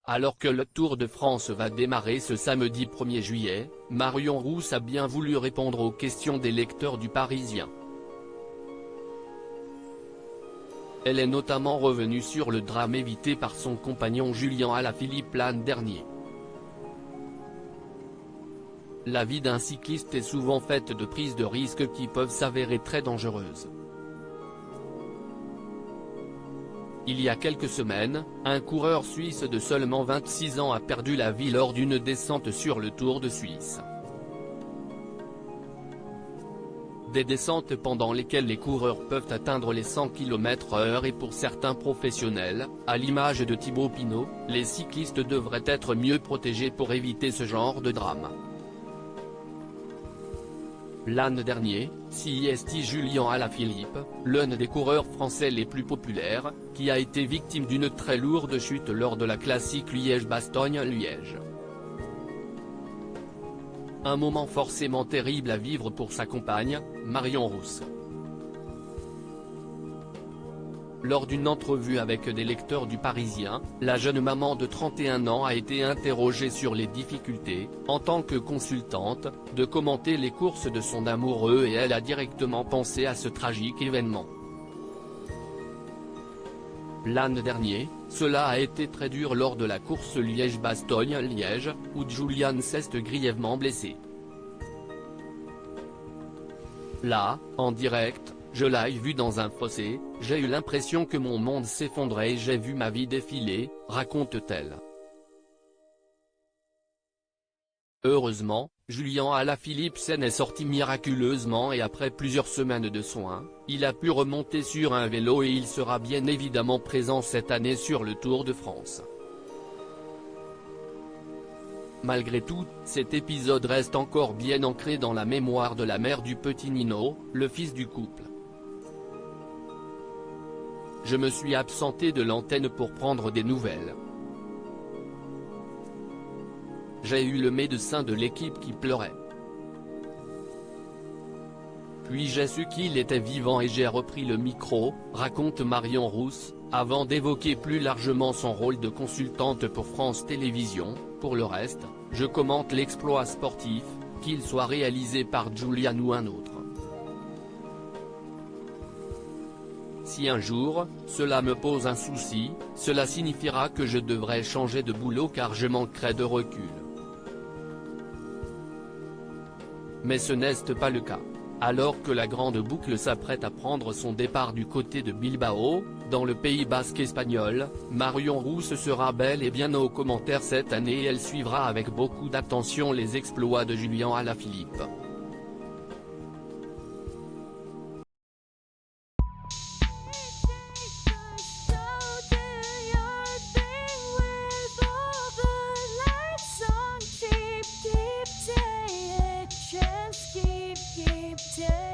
Alors que le Tour de France va démarrer ce samedi 1er juillet, Marion Rousse a bien voulu répondre aux questions des lecteurs du Parisien. Elle est notamment revenue sur le drame évité par son compagnon Julien Alaphilippe l'an dernier. La vie d'un cycliste est souvent faite de prises de risques qui peuvent s'avérer très dangereuses. Il y a quelques semaines, un coureur suisse de seulement 26 ans a perdu la vie lors d'une descente sur le Tour de Suisse. Des descentes pendant lesquelles les coureurs peuvent atteindre les 100 km/h et pour certains professionnels, à l'image de Thibaut Pinot, les cyclistes devraient être mieux protégés pour éviter ce genre de drame. L'an dernier, c'est Julien Alaphilippe, l'un des coureurs français les plus populaires, qui a été victime d'une très lourde chute lors de la classique Liège-Bastogne-Liège. Un moment forcément terrible à vivre pour sa compagne, Marion Rousse. Lors d'une entrevue avec des lecteurs du Parisien, la jeune maman de 31 ans a été interrogée sur les difficultés, en tant que consultante, de commenter les courses de son amoureux et elle a directement pensé à ce tragique événement. L'an dernier, cela a été très dur lors de la course Liège-Bastogne-Liège, où Julian s'est grièvement blessé. Là, en direct, je l'ai vu dans un fossé, j'ai eu l'impression que mon monde s'effondrait et j'ai vu ma vie défiler, raconte-t-elle. Heureusement, Julien Alaphilippe s'en est sorti miraculeusement et après plusieurs semaines de soins, il a pu remonter sur un vélo et il sera bien évidemment présent cette année sur le Tour de France. Malgré tout, cet épisode reste encore bien ancré dans la mémoire de la mère du petit Nino, le fils du couple. Je me suis absenté de l'antenne pour prendre des nouvelles. J'ai eu le médecin de l'équipe qui pleurait. Puis j'ai su qu'il était vivant et j'ai repris le micro, raconte Marion Rousse, avant d'évoquer plus largement son rôle de consultante pour France Télévisions. Pour le reste, je commente l'exploit sportif, qu'il soit réalisé par Julian ou un autre. Si un jour, cela me pose un souci, cela signifiera que je devrais changer de boulot car je manquerai de recul. Mais ce n'est pas le cas. Alors que la grande boucle s'apprête à prendre son départ du côté de Bilbao, dans le Pays basque espagnol, Marion Rousse sera bel et bien aux commentaires cette année et elle suivra avec beaucoup d'attention les exploits de Julien Alaphilippe. Keep